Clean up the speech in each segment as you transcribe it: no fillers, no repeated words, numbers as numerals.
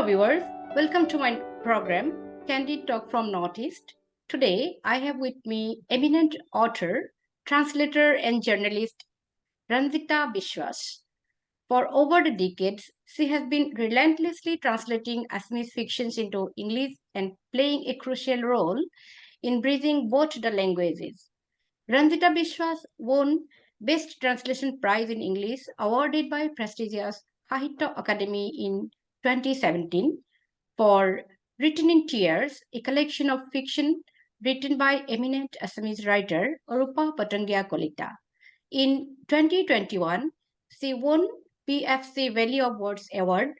viewers, welcome to my program, Candid Talk from Northeast. Today, I have with me eminent author, translator, and journalist Ranjita Biswas. For over the decades, she has been relentlessly translating Assamese fictions into English and playing a crucial role in bridging both the languages. Ranjita Biswas won Best Translation Prize in English awarded by prestigious Sahitya Academy in 2017 for Written in Tears, a collection of fiction written by eminent Assamese writer Orupa Patangia Kolita. In 2021, she won PFC Valley of Words Award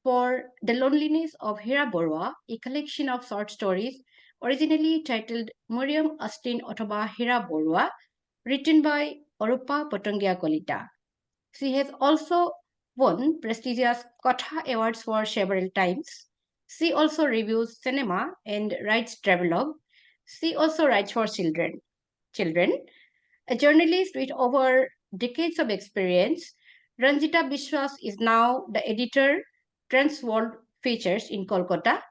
for The Loneliness of Hira Borwa, a collection of short stories originally titled Miriam Astin Otoba Hira Borwa, written by Orupa Patangia Kolita. She has also won prestigious Kotha Awards for several times. She also reviews cinema and writes travelogue. She also writes for children. A journalist with over decades of experience, Ranjita Biswas is now the editor Transworld Features in Kolkata.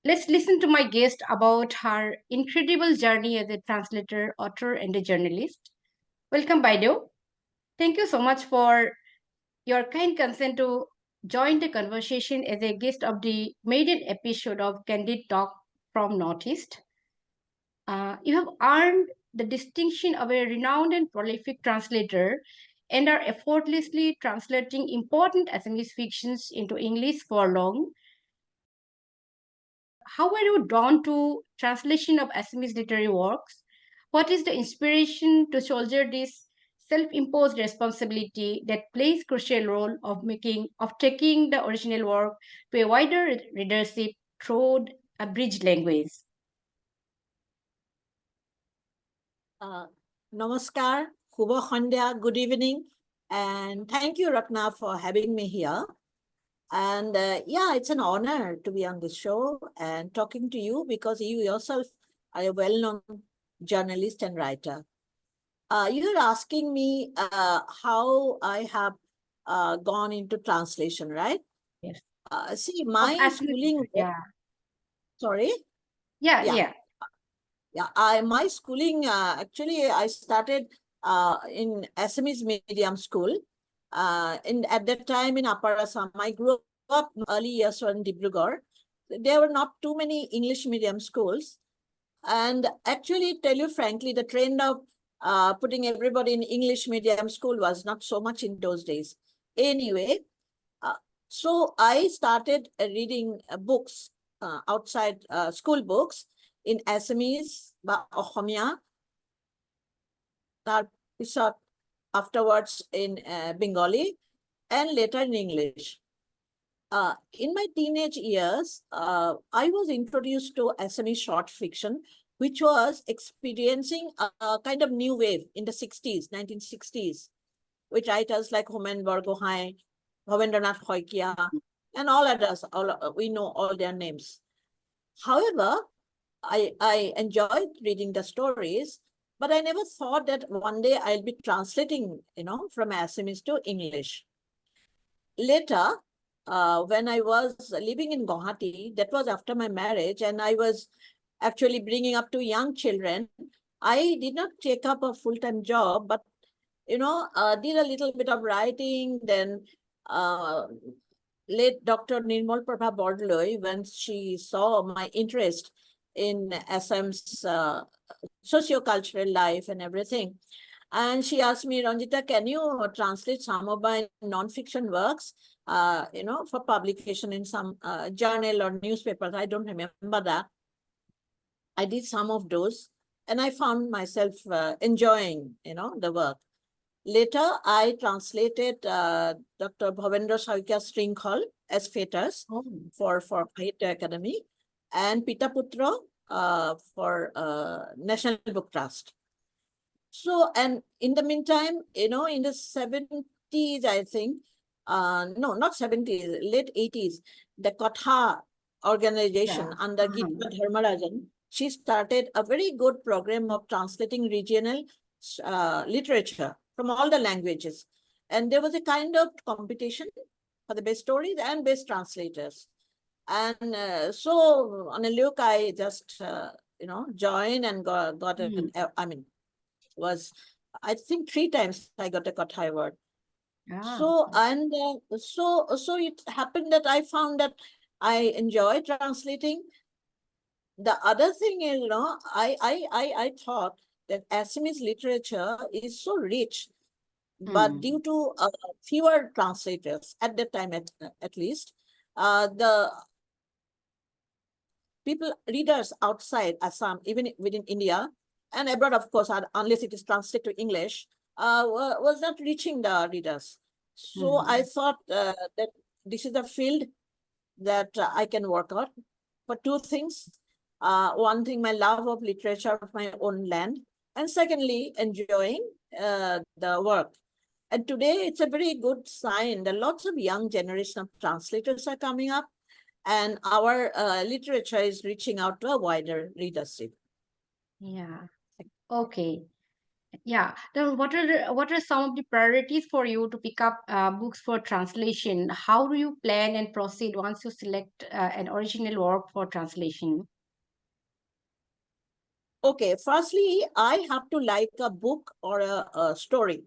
Let's listen to my guest about her incredible journey as a translator, author, and a journalist. Welcome, Baido. Thank you so much for your kind consent to join the conversation as a guest of the maiden episode of Candid Talk from Northeast. You have earned the distinction of a renowned and prolific translator and are effortlessly translating important Assamese fictions into English for long. How were you drawn to translation of Assamese literary works? What is the inspiration to shoulder this self-imposed responsibility that plays crucial role of taking the original work to a wider readership through a bridge language? Namaskar, Shubha Khandya, good evening, and thank you, Ratna, for having me here. And yeah, it's an honor to be on this show and talking to you because you yourself are a well-known journalist and writer. You're asking me how I have gone into translation, right? Yes. See, my schooling... Yeah. Sorry? Yeah. My schooling, actually, I started in Assamese medium school. At that time in Upper Assam, I grew up early years in Dibrugarh. There were not too many English medium schools. And actually, tell you frankly, the trend of putting everybody in English medium school was not so much in those days. Anyway, so I started reading books outside school books in Assamese, Ohomia, afterwards in Bengali, and later in English. In my teenage years, I was introduced to Assamese short fiction, which was experiencing a kind of new wave in the 60s, 1960s, with writers like Homen Borgohain, Bhavendranath Hoikia, and all others. We know all their names. However, I enjoyed reading the stories, but I never thought that one day I'll be translating, from Assamese to English. Later, when I was living in Guwahati, that was after my marriage, and I was actually bringing up two young children, I did not take up a full-time job, but, did a little bit of writing. Then late Dr. Nirmal Prabha Bordoloi, when she saw my interest in Assam's socio-cultural life and everything, and she asked me, Ranjita, can you translate some of my non-fiction works, for publication in some journal or newspapers? I don't remember that. I did some of those, and I found myself enjoying, the work. Later, I translated Dr. Bhavendra Saikia's Stringhall as Fetters for Sahitya Academy, and Pita Putra for National Book Trust. So, and in the meantime, in the 70s, I think, no, not 70s, late 80s, the Kotha organization under Gita Dharmarajan, she started a very good program of translating regional literature from all the languages. And there was a kind of competition for the best stories and best translators. And so on a look, I just, joined and got an, was, I think 3 times I got a Kothai award. Ah, So, and so it happened that I found that I enjoy translating. The other thing is, I thought that Assamese literature is so rich, but due to fewer translators at that time, at least, the people, readers outside Assam, even within India and abroad, of course, unless it is translated to English, was not reaching the readers. So I thought that this is a field that I can work on for two things. One thing, my love of literature of my own land, and secondly, enjoying the work. And today it's a very good sign that lots of young generation of translators are coming up, and our literature is reaching out to a wider readership. yeah. Okay. Yeah. Then what are some of the priorities for you to pick up books for translation? How do you plan and proceed once you select an original work for translation? Okay, firstly, I have to like a book or a story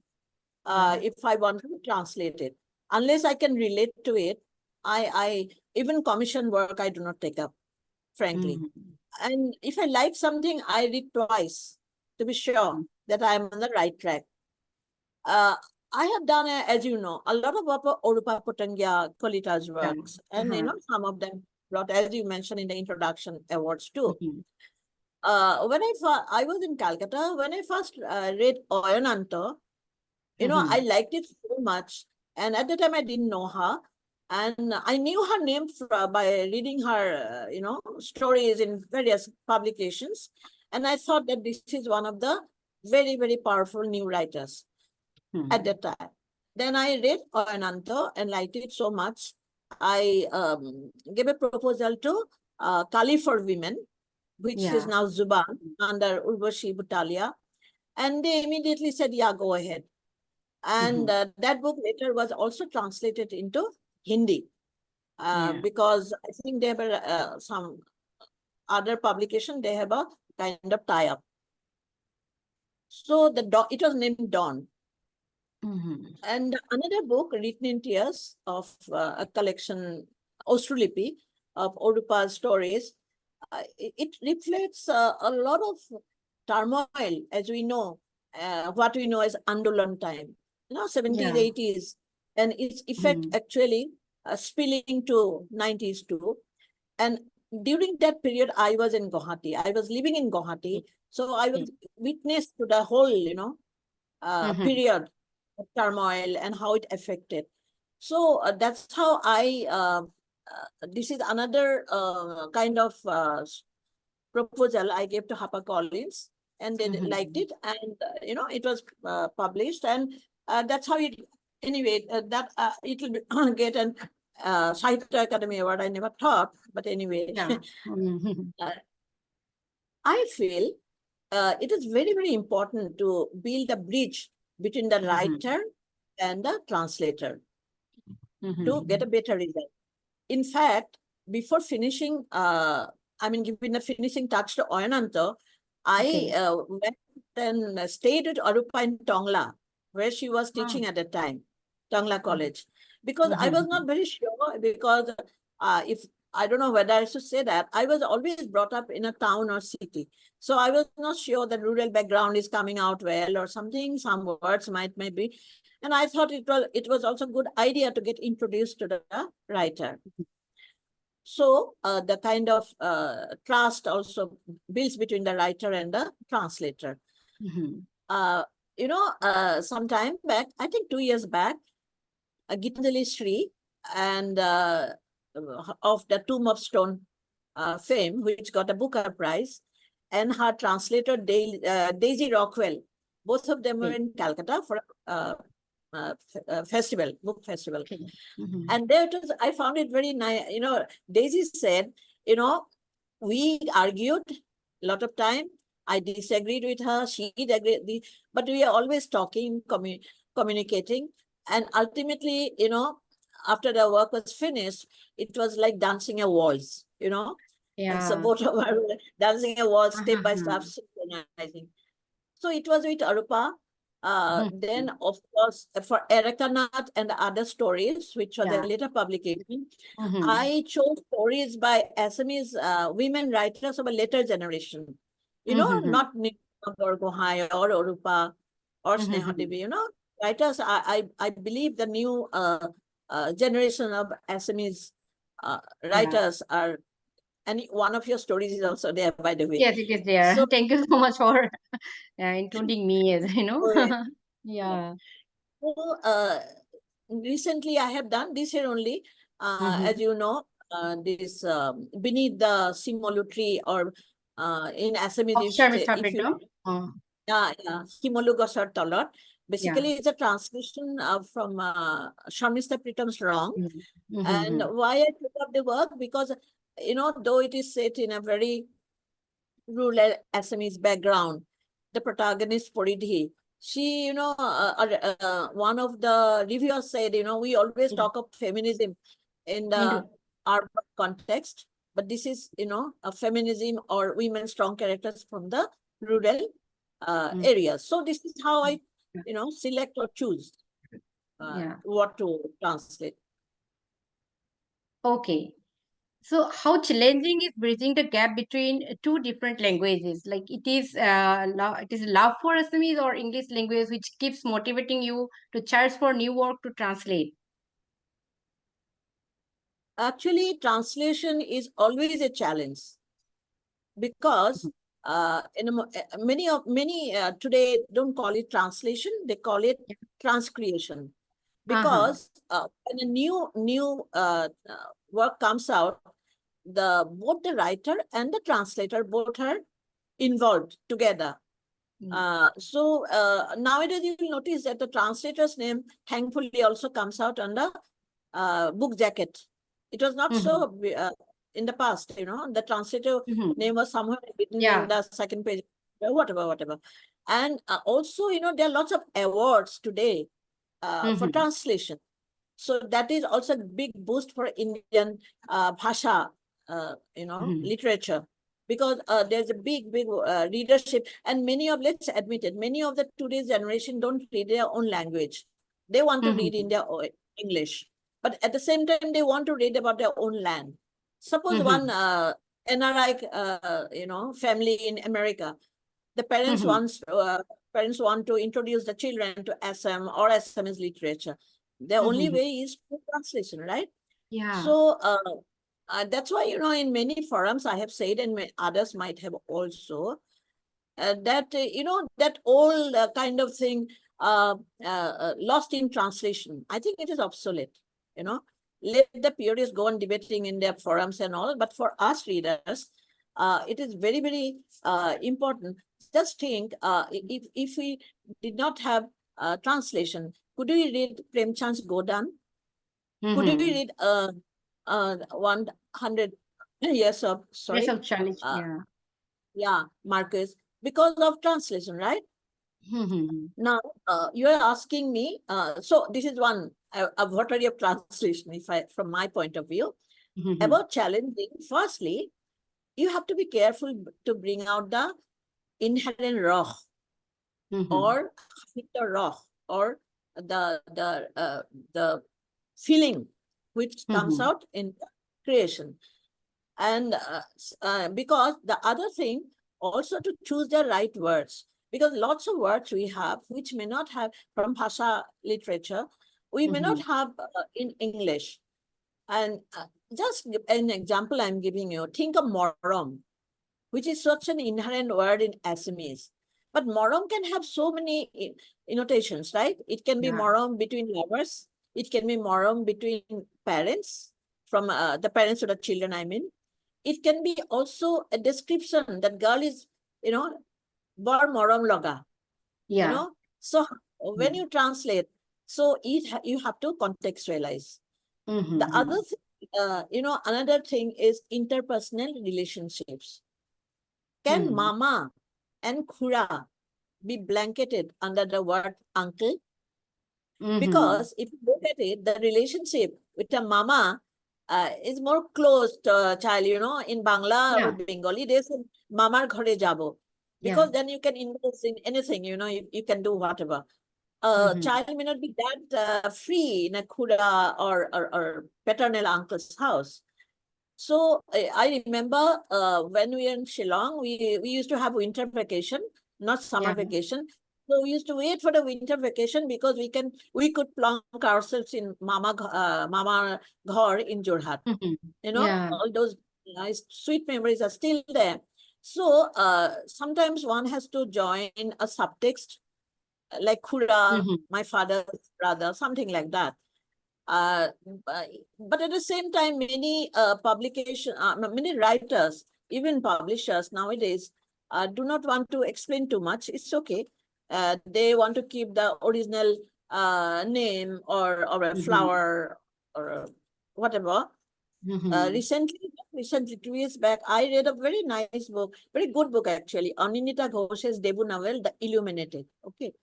if I want to translate it. Unless I can relate to it, I even commission work I do not take up, frankly. And if I like something, I read twice to be sure that I'm on the right track. Uh, I have done, as you know, a lot of Orupa Potangya Kolita's Yeah. works, and some of them brought, as you mentioned in the introduction, awards too. When I was in Calcutta, when I first read Oyananta, I liked it so much. And at the time, I didn't know her. And I knew her name by reading her, stories in various publications. And I thought that this is one of the very, very powerful new writers at that time. Then I read Oyananta and liked it so much. I gave a proposal to Kali for Women, which is now Zuban under Urvashi Butalia. And they immediately said, yeah, go ahead. And that book later was also translated into Hindi because I think they have some other publication, they have a kind of tie-up. So it was named Dawn. And another book, Written in Tears, of a collection, Austrulipi, of Odupa's stories, it reflects a lot of turmoil, as we know, what we know as Andolan time, 70s, 80s, and its effect actually spilling to 90s too. And during that period, I was in Guwahati. I was living in Guwahati. So I was witness to the whole, period of turmoil and how it affected. So that's how this is another kind of proposal I gave to HarperCollins, and they liked it, and it was published, and that's how it. Anyway, that it will get an Sahitya Academy Award. I never thought, but anyway, I feel it is very, very important to build a bridge between the writer and the translator to get a better result. In fact, before finishing, giving the finishing touch to Oyananta, I went and stayed with Arupa in Tongla, where she was teaching at the time, Tongla College, because I was not very sure, because if I don't know whether I should say that, I was always brought up in a town or city. So I was not sure that rural background is coming out well or something, some words might maybe. And I thought it was also a good idea to get introduced to the writer. So the kind of trust also builds between the writer and the translator. Some time back, I think 2 years back, Gitanjali Sri and of the Tomb of Stone fame, which got a Booker Prize, and her translator Daisy Rockwell, both of them were in Calcutta for festival, book festival. And there it was, I found it very nice. Daisy said, we argued a lot of time. I disagreed with her, she agreed, but we are always talking, communicating. And ultimately, after the work was finished, it was like dancing a waltz, you know. And so Yeah. both of us were dancing a waltz, step by step, Uh-huh. synchronizing. So it was with Arupa. Mhm. Then, of course, for Erekanath and other stories, which was a Yeah. later publication, Mhm. I chose stories by Assamese women writers of a later generation. You know, Mhm. not Nilima Borgohain or Arupa or Sneha Mhm. Devi, you know, writers. I believe the new generation of Assamese Yeah. writers are, and one of your stories is also there, by the way. Yes, it is there. So, Thank you so much for including me as so, Yeah. so, recently I have done this year only, as Mhm. you know, this beneath the Simolu tree, or in Assamese, Of Sharmistha if you, Pritam. yeah, Simolu Gosar Talat. Yeah. Basically, it's a translation from Sharmistha Pritam's Wrong. Mhm. And Mhm. why I took up the work, because, you know, though it is set in a very rural Assamese background, the protagonist Poridhi, she, you know, one of the reviewers said, you know, we always Yeah. talk of feminism in the Into. urban context, but this is, you know, a feminism or women strong characters from the rural Mm. areas. So this is how I, Yeah. you know, select or choose Yeah. what to translate. Okay. So, how challenging is bridging the gap between two different languages? Like it is love for Assamese or English language which keeps motivating you to search for new work to translate. Actually, translation is always a challenge, because many today don't call it translation, they call it transcreation. Uh-huh. Because when a new work comes out, the both the writer and the translator both are involved together. Mm. Nowadays you will notice that the translator's name thankfully also comes out on the book jacket. It was not Mhm. so in the past, you know, the translator Mhm. name was somewhere written in Yeah. the second page, whatever. And also, you know, there are lots of awards today for Mhm. translation. So that is also a big boost for Indian bhasha, you know, Mhm. literature, because there's a big readership, and let's admit it, many of the today's generation don't read their own language. They want to read in Mhm. their own English, but at the same time, they want to read about their own land. Suppose one Mhm. NRI, you know, family in America, the Mhm. parents want to introduce the children to Assam or Assamese literature. The only Mhm. way is through translation, right? Yeah. So that's why, you know, in many forums I have said, and others might have also, that you know, that old kind of thing, lost in translation, I think it is obsolete. You know, let the purists go on debating in their forums and all, but for us readers, it is very important. Just think, if we did not have translation, could we read Premchand's Godan? Could we Mhm. read 100 years of, Yes, sorry, of challenge. uh, Yeah. yeah, Marcus, because of translation, right? Mhm. Now, you are asking me, so this is one a votary of translation, if I, from my point of view, Mhm. about challenging. Firstly, you have to be careful to bring out the inherent raw, Mhm. or the raw, or the feeling which comes Mhm. out in creation. And because the other thing, also to choose the right words, because lots of words we have which may not have from bhasha literature, we may not Mhm. have in English. And just an example I'm giving you, think of morom, which is such an inherent word in Assamese. But morom can have so many innotations, right? It can be Yeah. morom between lovers. It can be morom between parents, from the parents to the children, I mean. It can be also a description that girl is, you know, bar moram loga, you Yeah. know. So when Mhm. you translate, so you have to contextualize. The other Mhm. thing, you know, another thing is interpersonal relationships. Can Mhm. mama and khura be blanketed under the word uncle? Mhm. Because if you look at it, the relationship with a mama is more close to a child, in Bangla or Bengali, they say mamar ghare jabo. Because then you can invest in anything, you can do whatever. Child may not be that free in a khuda or paternal uncle's house. So I remember when we were in Shillong, we used to have winter vacation, not summer vacation. So we used to wait for the winter vacation because we could plonk ourselves in Mama Ghar in Jorhat. All those nice sweet memories are still there. So sometimes one has to join a subtext like Khura, my father's brother, something like that. But at the same time, many many writers, even publishers nowadays, do not want to explain too much. It's okay. They want to keep the original name or a flower or whatever. Recently, 2 years back, I read a very nice book, very good book actually, Aninita Ghosh's debut novel, The Illuminated. Okay.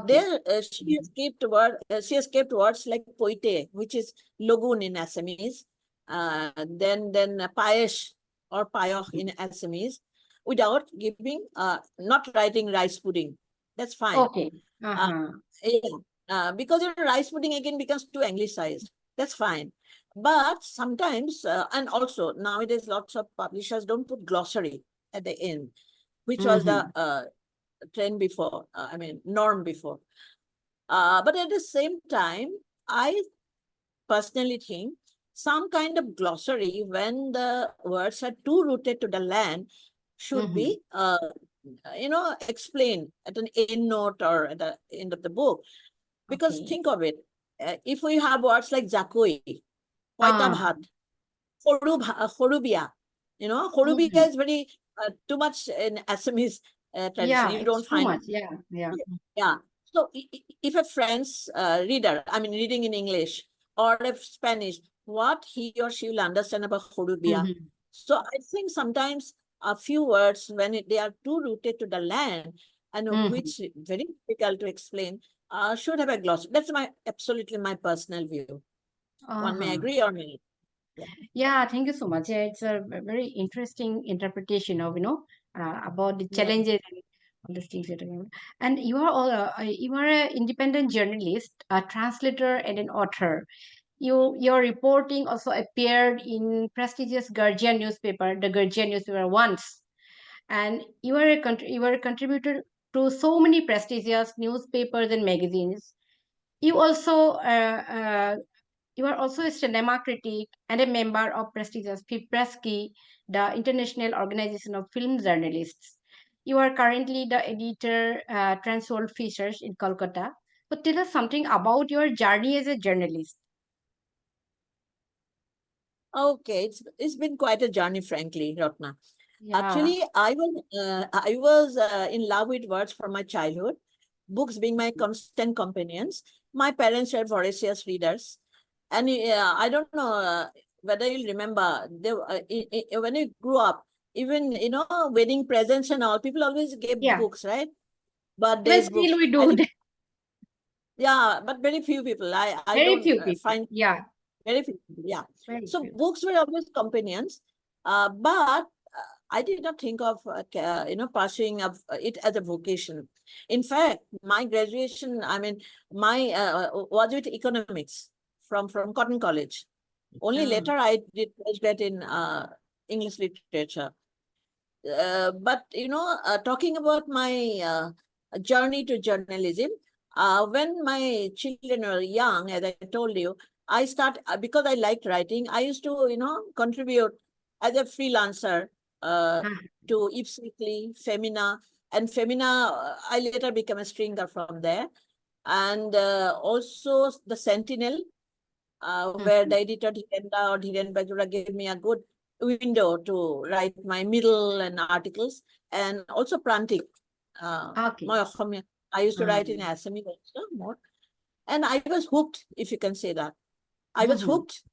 There, she has kept words like poite, which is logun in Assamese, then payesh or payoh in Assamese, without giving, not writing rice pudding. That's fine. Because your rice pudding again becomes too anglicized. That's fine. But sometimes, and also nowadays, lots of publishers don't put glossary at the end, which was the trend before, norm before. But at the same time, I personally think some kind of glossary, when the words are too rooted to the land, should be, explained at an end note or at the end of the book. Because think of it, if we have words like Jakoi, Poita Bhat, Khorubia, Khorubia is very too much in Assamese tradition. You don't find it. Yeah. So if a French reader, reading in English or if Spanish, what he or she will understand about Khorubia. So I think sometimes a few words, when they are too rooted to the land and which very difficult to explain, should have a gloss. That's absolutely my personal view. One may agree or may not. Yeah, thank you so much. Yeah, it's a very interesting interpretation of about the challenges and all these things. And you are an independent journalist, a translator, and an author. Your reporting also appeared in prestigious Guardian newspaper, the Guardian newspaper once, and you are a contributor to so many prestigious newspapers and magazines. You also you are also a cinema critic and a member of prestigious FIPRESCI, the International Organization of Film Journalists. You are currently the editor, Transworld Features in Kolkata. So tell us something about your journey as a journalist. Okay, it's been quite a journey, frankly, Ratna. Actually, I was in love with words from my childhood, books being my constant companions. My parents were voracious readers. And I don't know whether you'll remember, when you grew up, even, wedding presents and all, people always gave books, right? Birthdays, Still books. we do that. Yeah, but very few people. I Very don't few people. find very few people. Yeah. So few. books were always companions, but I did not think of pursuing it as a vocation. In fact, my graduation, was with economics from Cotton College. Only later I did postgrad in English literature. But talking about my journey to journalism, when my children were young, as I told you, I start because I liked writing. I used to contribute as a freelancer to Ipswich Weekly, Femina, and Femina. I later became a stringer from there, and also the Sentinel, where the editor Dhirenda or Dhiren Bajura gave me a good window to write my middle and articles, and also Prantik. I used to write in Assamese also more. And I was hooked, if you can say that. I was hooked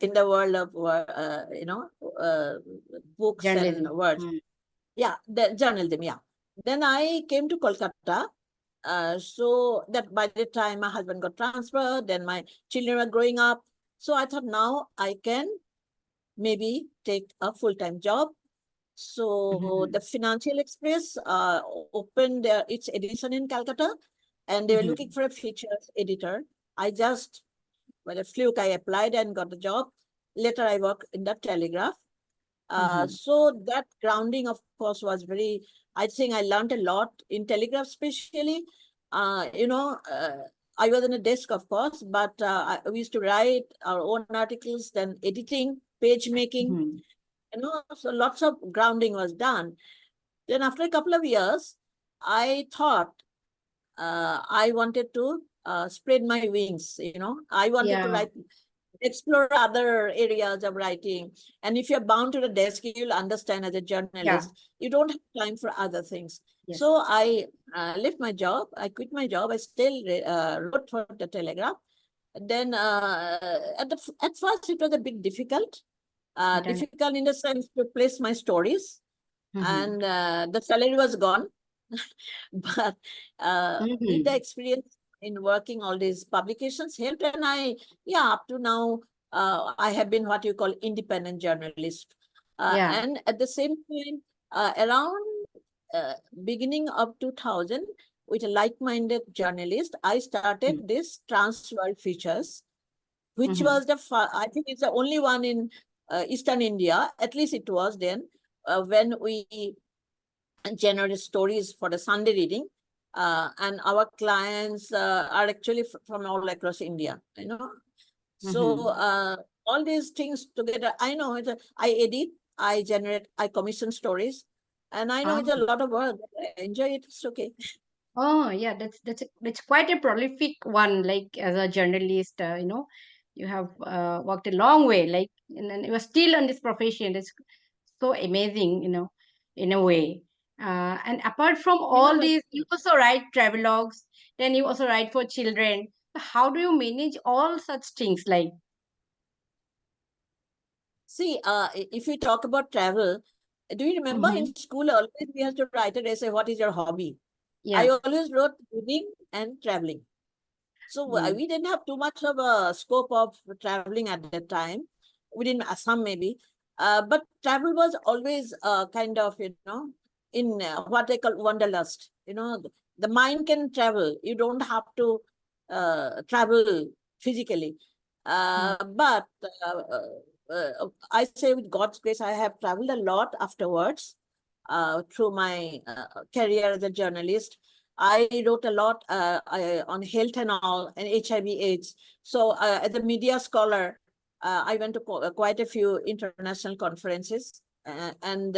in the world of, books Journalism. and words. Yeah, the journalism, yeah. Then I came to Kolkata. So that by the time my husband got transferred, then my children were growing up. So I thought now I can maybe take a full-time job. So the Financial Express opened its edition in Calcutta, and they were looking for a features editor. I just, with a fluke, I applied and got the job. Later, I worked in the Telegraph. So that grounding, of course, was very, I think I learned a lot in Telegraph, especially. I was in a desk, of course, but we used to write our own articles, then editing, page making, so lots of grounding was done. Then after a couple of years, I thought I wanted to spread my wings, I wanted to Yeah. write, explore other areas of writing. And if you're bound to the desk, you'll understand as a Yeah. journalist, you don't have time for other things. Yes. So I left my job. I quit my job. I still wrote for the Telegraph. Then at first it was a bit difficult. Difficult in the sense to place my stories, and the salary was gone. But with the experience in working all these publications helped, and up to now, I have been what you call independent journalist. Yeah. And at the same time, around beginning of 2000, with a like-minded journalist, I started this Trans World Features, which was I think it's the only one in Eastern India, at least it was then, when we generate stories for the Sunday reading. And our clients are actually from all across India, So all these things together, I know I edit, I generate, I commission stories, and I know it's a lot of work. I enjoy it. It's okay. Oh, yeah, that's quite a prolific one. Like as a journalist, you have worked a long way. Like, and then you are still in this profession. It's so amazing, in a way. And apart from You know, all these, you also write travelogues. Then you also write for children. So how do you manage all such things? Like, see, if we talk about travel, do you remember in school always we have to write an essay, what is your hobby? I yeah, always wrote reading and traveling. So we didn't have too much of a scope of traveling at that time, within Assam maybe. But travel was always kind of, in what they call wanderlust. The mind can travel. You don't have to travel physically. But I say with God's grace, I have traveled a lot afterwards through my career as a journalist. I wrote a lot on health and all, and HIV/AIDS. So as a media scholar, I went to quite a few international conferences, and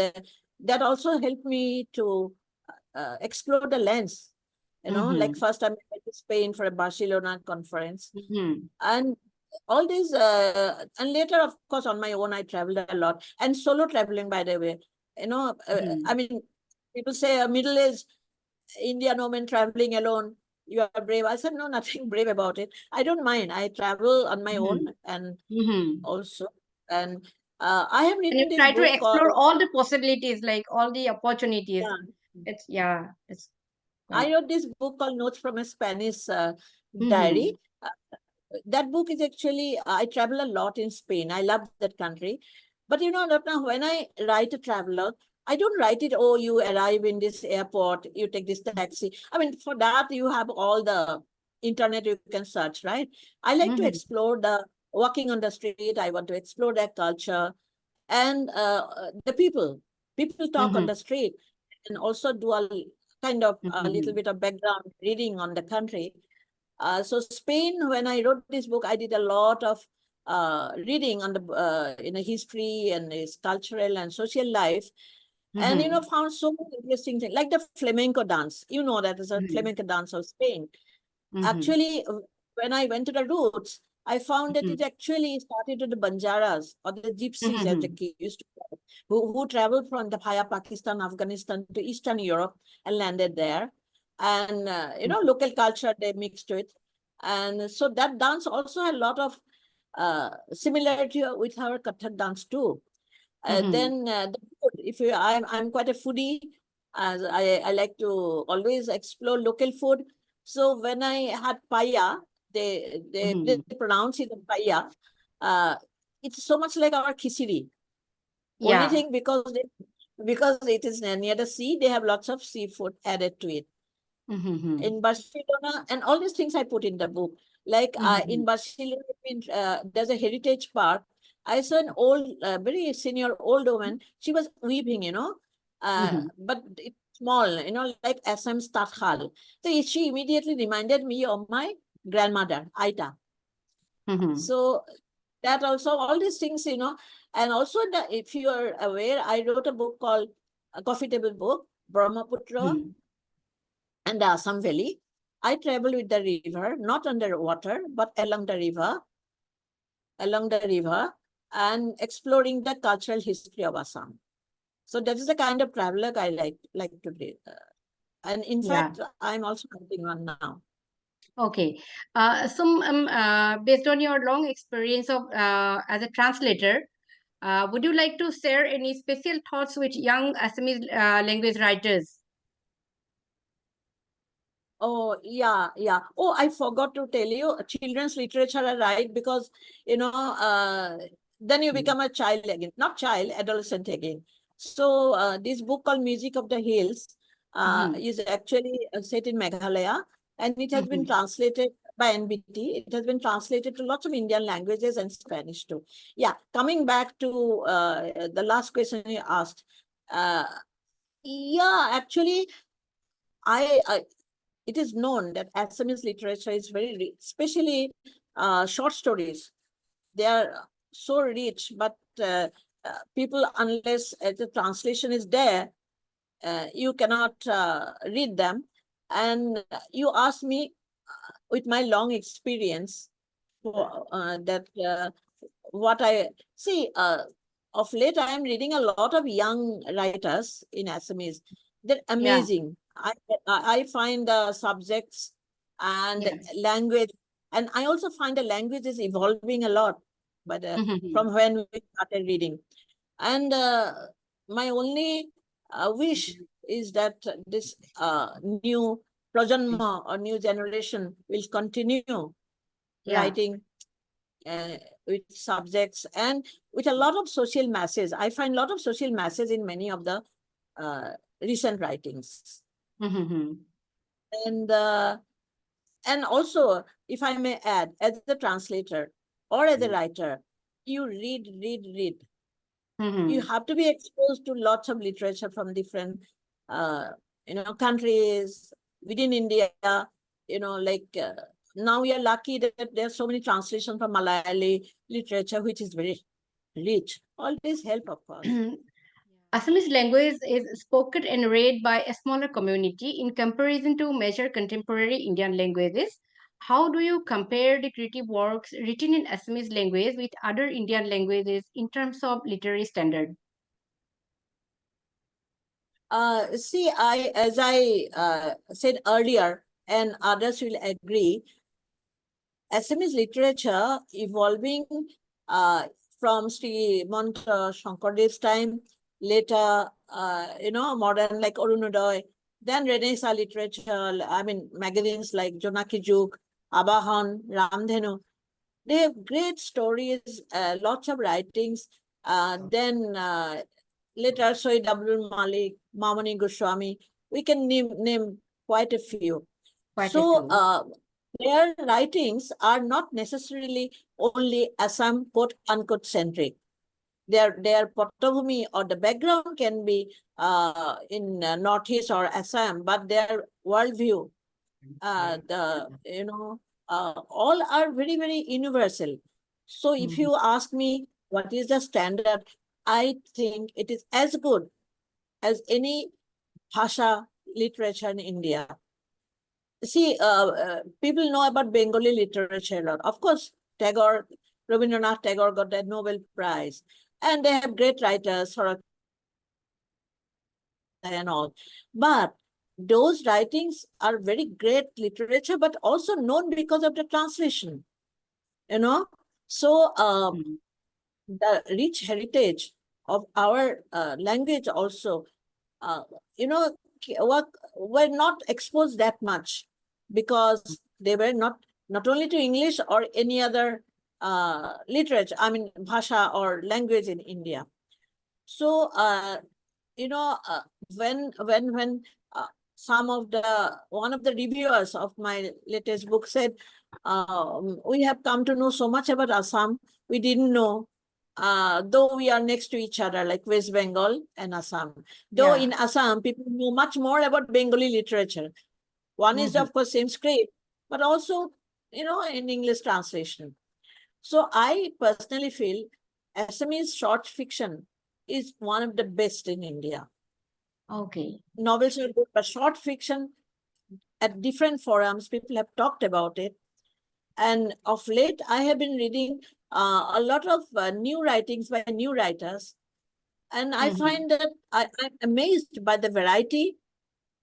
that also helped me to explore the lens. Like first I went to Spain for a Barcelona conference, and all these, and later, of course, on my own, I traveled a lot, and solo traveling, by the way. I mean, people say a middle-aged Indian woman traveling alone, you are brave. I said, no, nothing brave about it. I don't mind. I travel on my own, and also, and I have and you written this try to book explore called, all the possibilities, like all the opportunities. yeah, It's I quite. wrote this book called Notes from a Spanish Mm-hmm. Diary. That book is actually, I travel a lot in Spain. I love that country. But Ratna, when I write a traveler, I don't write it, oh, you arrive in this airport, you take this taxi. I mean, for that, you have all the internet you can search, right? I like to Mm-hmm. explore the walking on the street. I want to explore their culture and the people. People talk on Mm-hmm. the street, and also do a kind of a little Mm-hmm. bit of background reading on the country. So Spain, when I wrote this book, I did a lot of reading on the in a history and its cultural and social life, and Mm-hmm. found so many interesting things, like the flamenco dance. That is a flamenco dance of Spain. Mm-hmm. Actually, when I went to the roots, I found that Mm-hmm. it actually started with the Banjaras or the Gypsies, as Mm-hmm. they used to call it, who traveled from the via Pakistan, Afghanistan to Eastern Europe and landed there. And, local culture they mixed with. And so that dance also had a lot of similarity with our Kathak dance too. Mm-hmm. Then the food, if you, I'm quite a foodie, as I like to always explore local food. So when I had paya, they Mm-hmm. pronounce it paya. it's so much like our khichdi. Only Yeah. thing, because it is near the sea, they have lots of seafood added to it. Mm-hmm. In Barcelona, and all these things I put in the book. Like Mm-hmm. in Barcelona, there's a heritage park. I saw an old, very senior old woman. She was weeping, Mm-hmm. but it's small, like Assam's Tathal. So she immediately reminded me of my grandmother, Aita. Mm-hmm. So that also, all these things, and also if you are aware, I wrote a book called a coffee table book, Brahmaputra Mm-hmm. and the Assam Valley. I travel with the river, not underwater, but along the river, and exploring the cultural history of Assam. So that is the kind of traveler I like to do. And in Yeah. fact, I'm also writing one now. Okay. Based on your long experience of as a translator, would you like to share any special thoughts with young Assamese language writers? Oh, yeah, yeah. Oh, I forgot to tell you, children's literature are right, because, then you become a child again, not child, adolescent again. So this book called Music of the Hills Mm-hmm. is actually set in Meghalaya, and it has been Mm-hmm. translated by NBT. It has been translated to lots of Indian languages and Spanish too. Yeah, coming back to the last question you asked. Uh, yeah, actually, I it is known that Assamese literature is very rich, especially short stories. They are so rich, but people, unless the translation is there, you cannot read them. And you ask me, with my long experience, that what I see, of late, I am reading a lot of young writers in Assamese. They're Yeah. amazing. I find the subjects and Yeah. language, and I also find the language is evolving a lot, but Mm-hmm. from when we started reading. And my only wish is that this new prajanma or new generation will continue Yeah. writing uh, with subjects and with a lot of social masses. I find a lot of social masses in many of the uh, recent writings. Mm-hmm. And and also, if I may add, as a translator or as a writer, you read. You Mm-hmm. have to be exposed to lots of literature from different, uh, countries within India. Like now we are lucky that there's so many translations from Malayali literature, which is very rich. All this help, of course. Assamese language is spoken and read by a smaller community in comparison to major contemporary Indian languages. How do you compare the creative works written in Assamese language with other Indian languages in terms of literary standard? See, as I said earlier, and others will agree, Assamese literature evolving uh, from Sri Manta Shankardev's time, later, modern like Arunodoy, then Renaissance literature, I mean, magazines like Jonaki Juk, Abahan, Ramdhenu. They have great stories, lots of writings. Then later, Soy Abdul Malik, Mamani Goswami, we can name quite a few. Quite a So few. their writings are not necessarily only Assam quote unquote centric. Their Potavumi or the background can be in Northeast or Assam, but their worldview, all are very, very universal. So if Mhm. you ask me what is the standard, I think it is as good as any Bhasha literature in India. See, people know about Bengali literature a lot. Of course, Tagore, Rabindranath Tagore got the Nobel Prize, and they have great writers, and all. But those writings are very great literature, but also known because of the translation, you know. So Mhm. the rich heritage of our language also, uh, you know, were not exposed that much because they were not only to English or any other literature, I mean, bhasha or language in India. So, you know, when one of the reviewers of my latest book said, we have come to know so much about Assam, we didn't know, though we are next to each other, like West Bengal and Assam. Though in Assam, people know much more about Bengali literature. One is, of course, same script, but also, you know, in English translation. So I personally feel Assamese short fiction is one of the best in India. Okay. Novels are good, but short fiction at different forums, people have talked about it. And of late, I have been reading a lot of new writings by new writers. And I find that I'm amazed by the variety,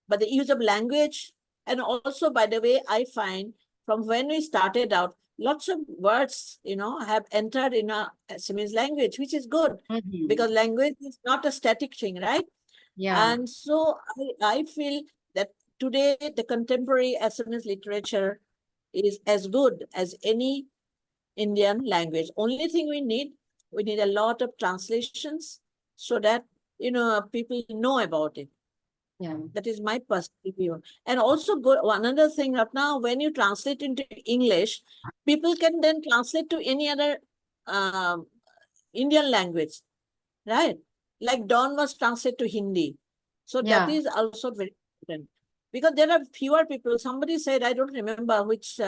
by the use of language, and also by the way I find from when we started out, lots of words, you know, have entered in our Assamese language, which is good because language is not a static thing, right? Yeah. And so I feel that today the contemporary Assamese literature is as good as any Indian language. Only thing we need a lot of translations so that, you know, people know about it. Yeah. That is my personal view. And also, another thing, Ratna, when you translate into English, people can then translate to any other Indian language, right? Like Don was translated to Hindi. So that is also very important. Because there are fewer people. Somebody said, I don't remember which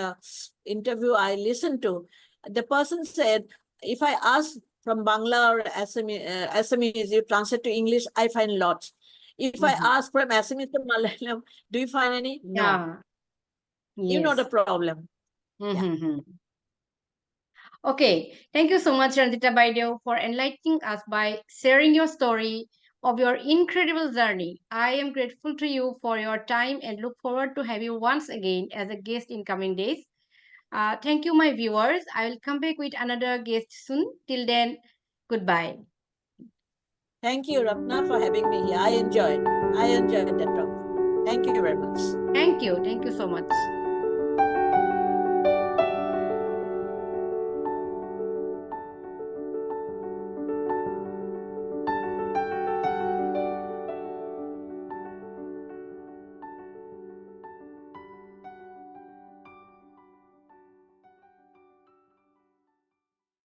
interview I listened to. The person said, if I ask from Bangla or Assamese, you translate to English, I find lots. If I ask from Assamese to Malayalam, do you find any? No. Yeah. You know Yes. the problem. Yeah. Okay. Thank you so much, Ranjita Baidio, for enlightening us by sharing your story of your incredible journey. I am grateful to you for your time and look forward to have you once again as a guest in coming days. Thank you, my viewers. I will come back with another guest soon. Till then, goodbye. Thank you, Ratna, for having me here. I enjoyed that talk. Thank you very much. Thank you. Thank you so much.